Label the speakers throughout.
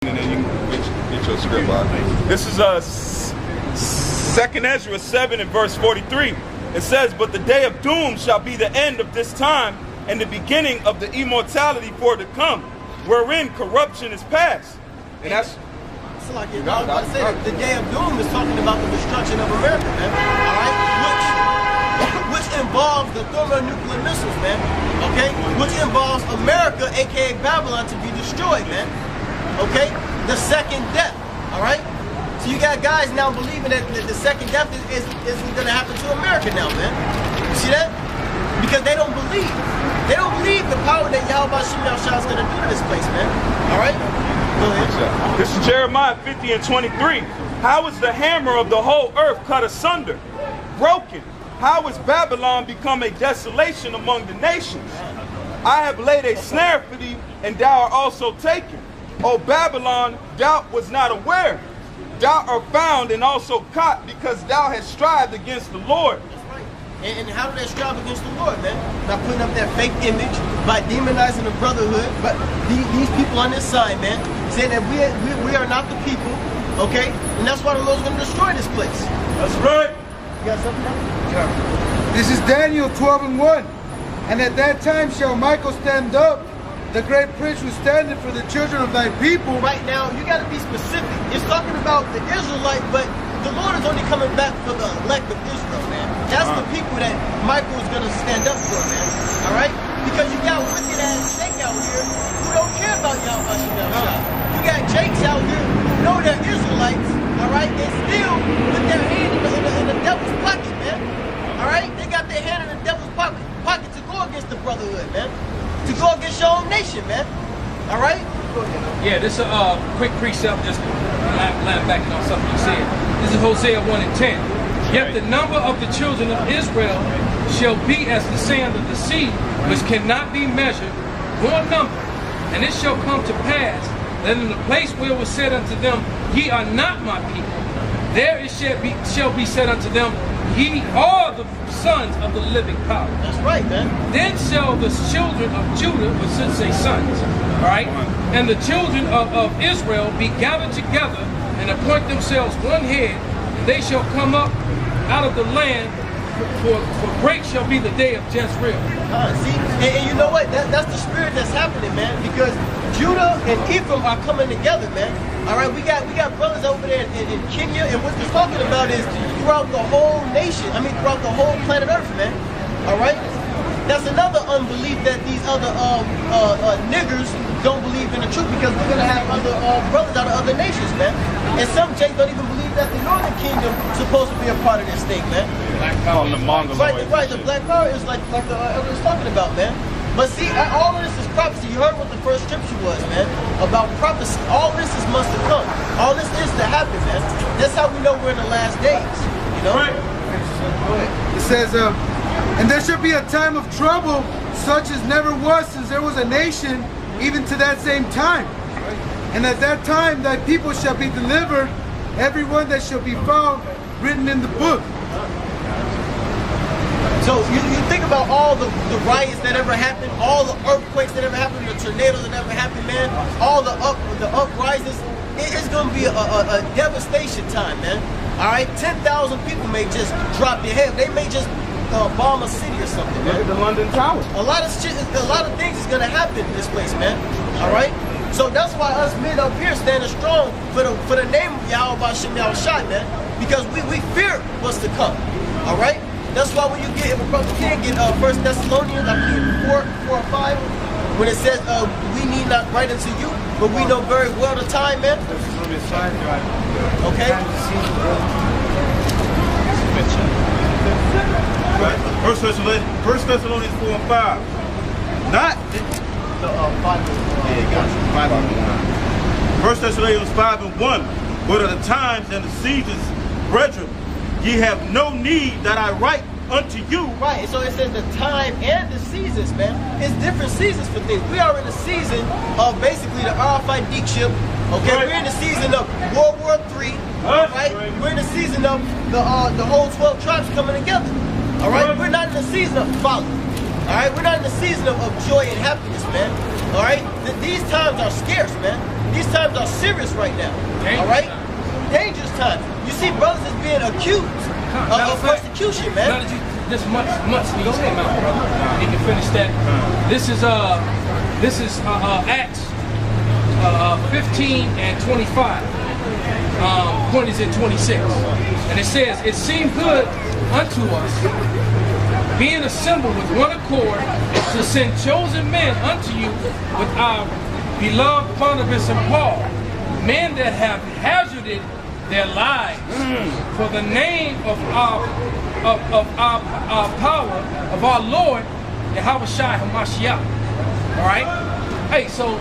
Speaker 1: And then you can get your script out. This is 2nd Ezra 7 and verse 43. It says, "But the day of doom shall be the end of this time, and the beginning of the immortality for to come, wherein corruption is past." And that's
Speaker 2: like I was about to say, the day of doom is talking about the destruction of America, man. All right, which involves the thermonuclear missiles, man. Okay, which involves America, aka Babylon, to be destroyed, man. Okay, the second death. All right. So you got guys now believing that the second death is going to happen to America now, man. You see that? Because they don't believe. They don't believe the power that Yahweh Shemel Shah is going to do to this place, man. All right? Go ahead.
Speaker 1: This is Jeremiah 50 and 23. "How is the hammer of the whole earth cut asunder, broken? How is Babylon become a desolation among the nations? I have laid a snare for thee, and thou art also taken. O Babylon, thou was not aware. Thou art found and also caught, because thou hast strived against the Lord."
Speaker 2: And how do they strive against the Lord, man? By putting up that fake image, by demonizing the brotherhood, but these people on this side, man, saying that we are not the people, okay? And that's why the Lord's going to destroy this place.
Speaker 1: That's right.
Speaker 2: You got something else?
Speaker 3: Yeah. This is Daniel 12 and 1. "And at that time shall Michael stand up, the great prince who standeth for the children of thy people."
Speaker 2: Right now, you got to be specific. It's talking about the Israelite, but the Lord is only coming back for the elect of Israel, man. That's the people that Michael is going to stand up for, man. All right? Because you got wicked ass Jake out here who don't care about Yahweh Shemel Shah. You got Jakes out here who know they're Israelites, all right, and still put their hand in the devil's pocket, man. All right? They got their hand in the devil's pocket to go against the brotherhood, man. To go against your own nation, man. All right?
Speaker 4: Yeah, this is a quick precept, just line backing on something you said. This is Hosea 1 and 10. "Yet the number of the children of Israel shall be as the sand of the sea, which cannot be measured nor numbered. And it shall come to pass that in the place where it was said unto them, Ye are not my people, there it shall be said unto them, Ye are the sons of the living power."
Speaker 2: That's right, man.
Speaker 4: "Then shall the children of Judah," which should say sons, all right, "and the children of Israel be gathered together and appoint themselves one head, and they shall come up out of the land, for great shall be the day of Jezreel."
Speaker 2: See, and you know what? That's the spirit that's happening, man. Because Judah and Ephraim are coming together, man. All right, we got brothers over there in Kenya, and what they're talking about is throughout the whole nation. I mean, throughout the whole planet Earth, man. All right. That's another unbelief that these other niggers don't believe in the truth, because we're gonna have other brothers out of other nations, man. And some Jakes don't even believe that the Northern Kingdom is supposed to be a part of this thing, man.
Speaker 1: Black power, the Mongoloid.
Speaker 2: Right. The black power is like the elder was talking about, man. But see, all of this is prophecy. You heard what the first scripture was, man, about prophecy. All this is must have come. All this is to happen, man. That's how we know we're in the last days, you know?
Speaker 1: Right.
Speaker 3: It says, "And there shall be a time of trouble, such as never was since there was a nation, even to that same time. And at that time thy people shall be delivered, every one that shall be found written in the book."
Speaker 2: So you think about all the riots that ever happened, all the earthquakes that ever happened, the tornadoes that ever happened, man, all the uprises. It's going to be a devastation time, man. All right, 10,000 people may just drop their head. They may just bomb a city or something, man.
Speaker 1: Look at the London Tower.
Speaker 2: A lot of things is going to happen in this place, man. All right. So that's why us men up here standing strong for the name of Yahweh Shemel Shah, man, because we fear what's to come. All right. That's why when you get, you can't get 1 Thessalonians, I believe 4 or 5, when it says, "We need not write unto you, but we know very well the time, man." Okay.
Speaker 5: Right. 1 Thessalonians 4 and 5. Not.
Speaker 2: 5.
Speaker 5: Yeah, got you. 5 and 1. 1 Thessalonians 5 and 1. "What are the times and the seasons, brethren? Ye have no need that I write unto you."
Speaker 2: Right, so it says the time and the seasons, man. It's different seasons for things. We are in the season of basically the RFID chip. Okay,
Speaker 5: Right.
Speaker 2: we're in the season of World War III. All right, we're in the season of the whole 12 tribes coming together. All right, we're not in the season of folly. All right, we're not in the season of joy and happiness, man. All right? These times are scarce, man. These times are serious right now. All right? Dangerous times. You see brothers is being accused of persecution, man.
Speaker 4: Now that you, this month's news came out, brother. You can finish that. This is Acts 15 and 25. Point is in 26. And it says, it seemed good unto us, being assembled with one accord, to send chosen men unto you with our beloved Barnabas and Paul, men that have hazarded their lives for the name of our power, of our Lord, Yahushua HaMashiach. All right? Hey, so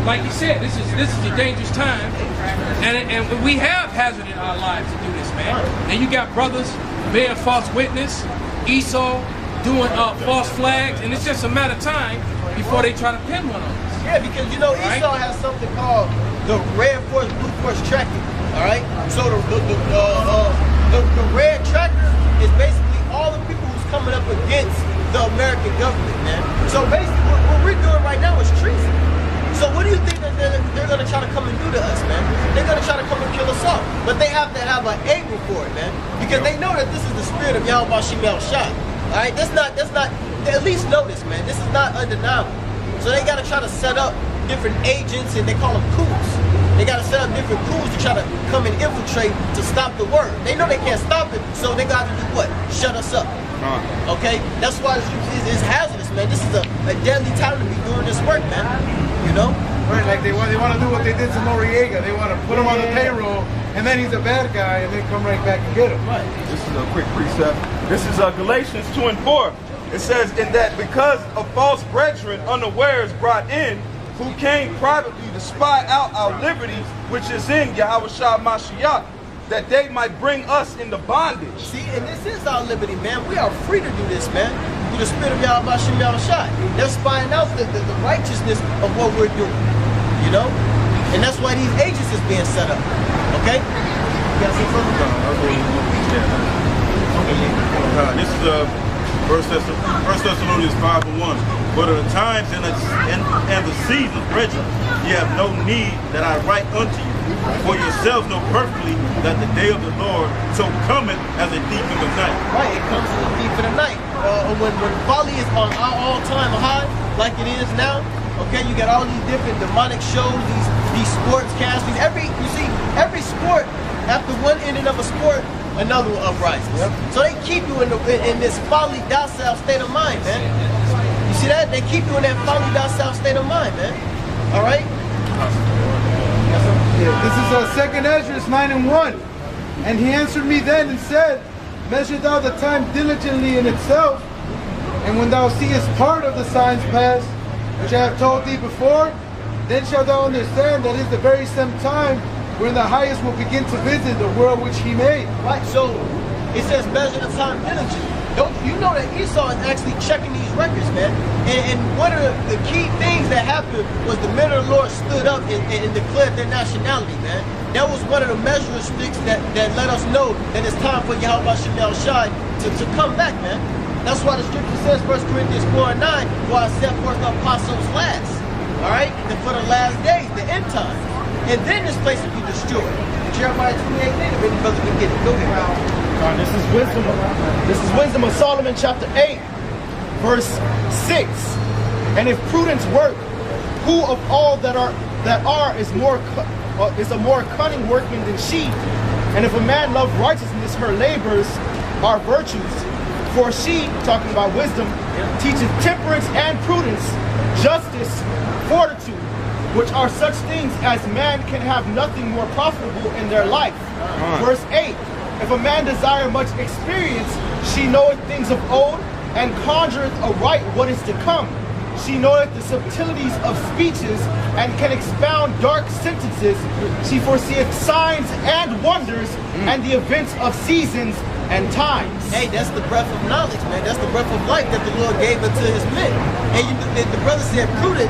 Speaker 4: like you said, this is a dangerous time, and we have hazarded our lives to do this, man. And you got brothers bearing false witness, Esau doing false flags, and it's just a matter of time before they try to pin one on us.
Speaker 2: Yeah, because you know Esau has something called the red force, blue force tracking. All right, so the red tracker is basically all the people who's coming up against the American government, man. So basically, what we're doing right now is treason. So what do you think that they're going to try to come and do to us, man? They're going to try to come and kill us off. But they have to have an able for it, man. Because they know that this is the spirit of Yahweh Shemel Shah. All right? That's not, they at least know this, man. This is not undeniable. So they got to try to set up different agents, and they call them coups. They got to set up different coups to try to come and infiltrate to stop the word. They know they can't stop it, so they got to do what? Shut us up. Okay? That's why it's hazardous, man. This is a deadly time to be doing this work, man. You know?
Speaker 3: Right, like they want to do what they did to Noriega. They want to put him on the payroll, and then he's a bad guy, and then come right back and get him.
Speaker 2: Right.
Speaker 1: This is a quick precept. This is Galatians 2 and 4. It says, in that because of false brethren unawares brought in, who came privately to spy out our liberty, which is in Yahushua Mashiach, that they might bring us into bondage.
Speaker 2: See, and this is our liberty, man. We are free to do this, man. Through the spirit of Yahweh Shemel Shah. They're spying out the righteousness of what we're doing. You know? And that's why these agents is being set up. Okay? You got some further?
Speaker 5: This is First Thessalonians 5 and 1. But at the times and the seasons, brethren, ye have no need that I write unto you. For yourselves know perfectly that the day of the Lord so cometh as a thief in the night.
Speaker 2: Right, it comes as a thief in the night. When folly is on our all-time high, like it is now, okay, you got all these different demonic shows, these sports castings. Every sport, after one ending of a sport, another one uprises. Yep. So they keep you in this folly, docile state of mind, man. You see that? They keep you in that folly, docile state of mind, man. All right?
Speaker 3: Yeah, this is 2nd Ezra 9 and 1. And he answered me then and said, measure thou the time diligently in itself, and when thou seest part of the signs past, which I have told thee before, then shalt thou understand that is the very same time when the highest will begin to visit the world which he made.
Speaker 2: Right, so it says measure the time diligently. Don't you know that Esau is actually checking these records, man? And one of the key things that happened was the men of the Lord stood up and declared their nationality, man. That was one of the measuring sticks that let us know that it's time for Yahweh Shemel Shai to come back, man. That's why the scripture says, 1 Corinthians 4 and 9, for I set forth the apostles last, all right? And for the last days, the end time. And then this place will be destroyed. Jeremiah 28, if any brother can get it. Go ahead.
Speaker 6: This is wisdom. This is wisdom of Solomon, chapter 8, verse 6. And if prudence work, who of all that are is a more cunning workman than she? And if a man love righteousness, her labors are virtues. For she, talking about wisdom, teaches temperance and prudence, justice, fortitude, which are such things as man can have nothing more profitable in their life. Verse 8. If a man desire much experience, she knoweth things of old, and conjureth aright what is to come. She knoweth the subtleties of speeches, and can expound dark sentences. She foreseeth signs and wonders, and the events of seasons and times.
Speaker 2: Hey, that's the breath of knowledge, man. That's the breath of life that the Lord gave unto his men. And the brother said prudence.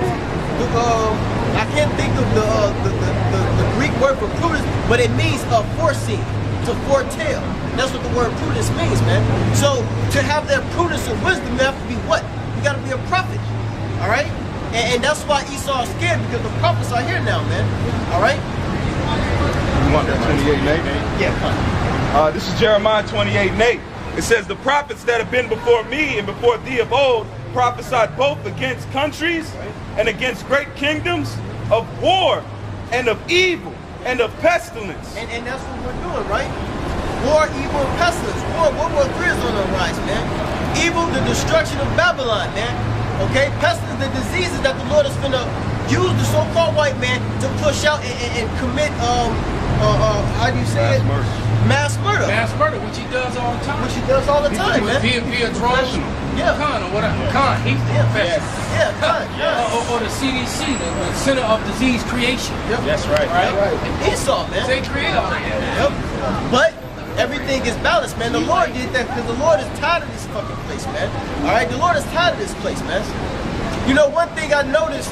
Speaker 2: I can't think of the Greek word for prudence, but it means foresee. To foretell. That's what the word prudence means, man. So to have that prudence and wisdom, you have to be what? You got to be a prophet. All right? And that's why Esau is scared, because the prophets are here now, man. All right?
Speaker 1: You want that 28 and 8?
Speaker 2: Yeah.
Speaker 1: This is Jeremiah 28 and 8. It says, the prophets that have been before me and before thee of old prophesied both against countries and against great kingdoms, of war and of evil and of pestilence.
Speaker 2: And that's what we're doing, right? War, evil, and pestilence. War, World War III is on the rise, man. Evil, the destruction of Babylon, man. Okay? Pestilence, the diseases that the Lord is going to use the so-called white man to push out and commit, how do you say it? Mass murder.
Speaker 4: Mass murder, which he does all the time.
Speaker 2: Which he does all the time, man.
Speaker 4: Via drone.
Speaker 2: Yeah.
Speaker 4: Con or whatever. Con, he's professional.
Speaker 2: Yeah, con.
Speaker 4: Or the CDC, the Center of Disease Creation.
Speaker 2: Yep.
Speaker 6: That's right.
Speaker 2: Right. Esau, man.
Speaker 4: They create all that.
Speaker 2: Yep. But everything is balanced, man. The Lord did that because the Lord is tired of this fucking place, man. All right? The Lord is tired of this place, man. You know, one thing I noticed,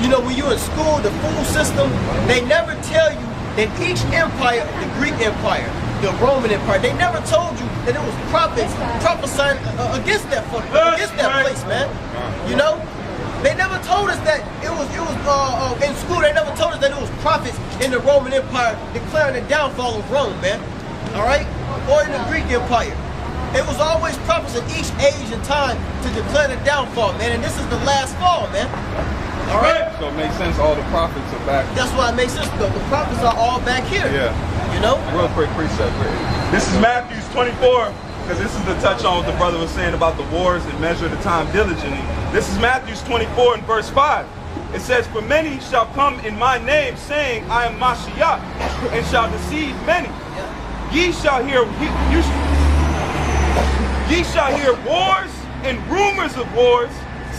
Speaker 2: you know, when you're in school, the food system, they never tell you that each empire, the Greek Empire, the Roman Empire, they never told you that it was prophets prophesying against that place, man. You know, they never told us that it was in school. They never told us that it was prophets in the Roman Empire declaring the downfall of Rome, man. All right, or in the Greek Empire. It was always prophets in each age and time to declare the downfall, man. And this is the last fall, man. All right.
Speaker 1: So it makes sense all the prophets are back.
Speaker 2: That's why it makes sense. The prophets are all back here.
Speaker 1: Yeah.
Speaker 2: You know?
Speaker 1: Real quick precept. This is Matthew 24, because this is the touch on what the brother was saying about the wars and measure the time diligently. This is Matthew 24 and verse 5. It says, for many shall come in my name, saying, I am Mashiach, and shall deceive many. Ye shall hear wars and rumors of wars.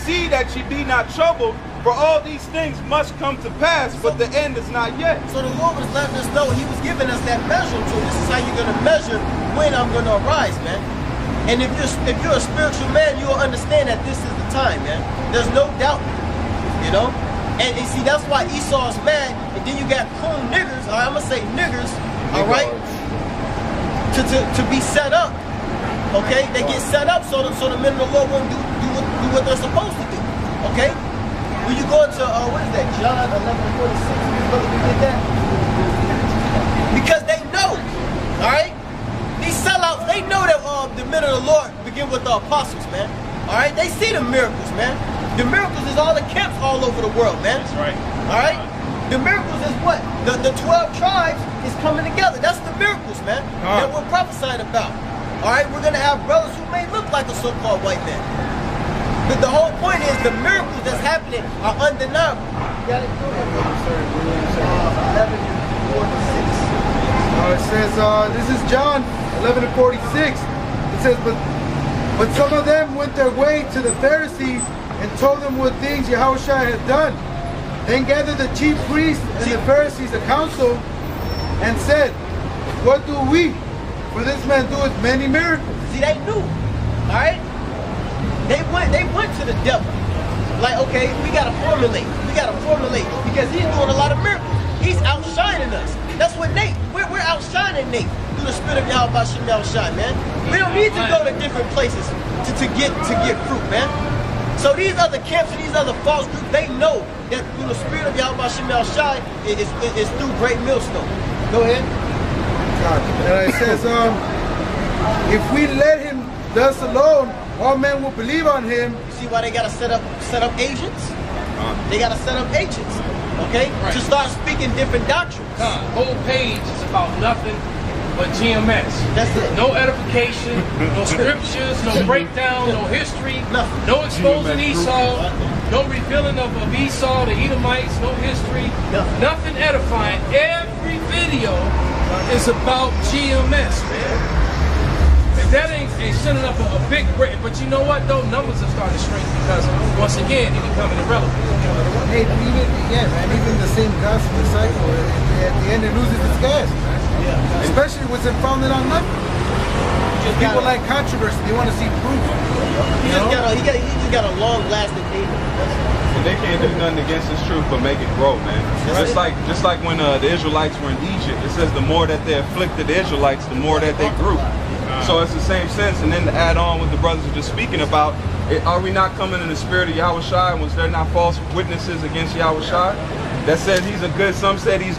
Speaker 1: See that ye be not troubled, for all these things must come to pass, but the end is not yet.
Speaker 2: So the Lord was letting us know, he was giving us that measuring tool. This is how you're going to measure when I'm going to arise, man. And if you're a spiritual man, you'll understand that this is the time, man. There's no doubt, you know. And you see, that's why Esau is mad. And then you got coon niggers, I'm going to say niggers, all right, to be set up. Okay, they get set up so the men of the Lord won't do what they're supposed to do. Okay. When you go into, what is that, John 11:46, brother, we did that? Because they know, all right? These sellouts, they know that the men of the Lord begin with the apostles, man. All right? They see the miracles, man. The miracles is all the camps all over the world, man.
Speaker 5: That's right.
Speaker 2: All right? The miracles is what? The 12 tribes is coming together. That's the miracles, man, that we're prophesying about. All right? We're going to have brothers who may look like a so-called white man. But the whole point is the miracles that's happening are undeniable. You got it? Go ahead, 11:46.
Speaker 3: It says, this is John 11:46. It says, but some of them went their way to the Pharisees and told them what things Yahushua had done. Then gathered the chief priests and the Pharisees a council and said, what do we? For this man doeth many miracles.
Speaker 2: See, they knew. All right? They went to the devil. Like, okay, we gotta formulate because he's doing a lot of miracles. He's outshining us. That's what Nate. We're outshining Nate through the spirit of Yahweh Shem Yahushai, man. We don't need to go to different places to get fruit, man. So these other camps and these other false groups, they know that through the spirit of Yahweh Shem Yahushai is through great millstone. Go ahead.
Speaker 3: It says, if we let him thus alone, all men will believe on him.
Speaker 2: You see why they gotta set up agents? They gotta set up agents, okay? Right. To start speaking different doctrines.
Speaker 4: Whole page is about nothing but GMS.
Speaker 2: That's it.
Speaker 4: No edification, no scriptures, no breakdown, no history,
Speaker 2: nothing.
Speaker 4: No exposing Esau, no revealing of Esau, the Edomites, no history, nothing edifying. Every video is about GMS, man. That ain't sending up a big break, but you know what though? Numbers are starting to shrink because once again they're becoming irrelevant.
Speaker 3: Hey, even the same gospel cycle, at the end it loses its gas. Yeah. Especially when it's founded on nothing. People like controversy, they want to see proof.
Speaker 2: He just got a long lasting data.
Speaker 1: And they can't do nothing against this truth but make it grow, man. Just like when the Israelites were in Egypt, it says the more that they afflicted the Israelites, the more that they grew. So it's the same sense, and then to add on what the brothers were just speaking about, Are we not coming in the spirit of Yahweh Shai? Was there not false witnesses against Yahweh Shai? That said he's a good, some said he's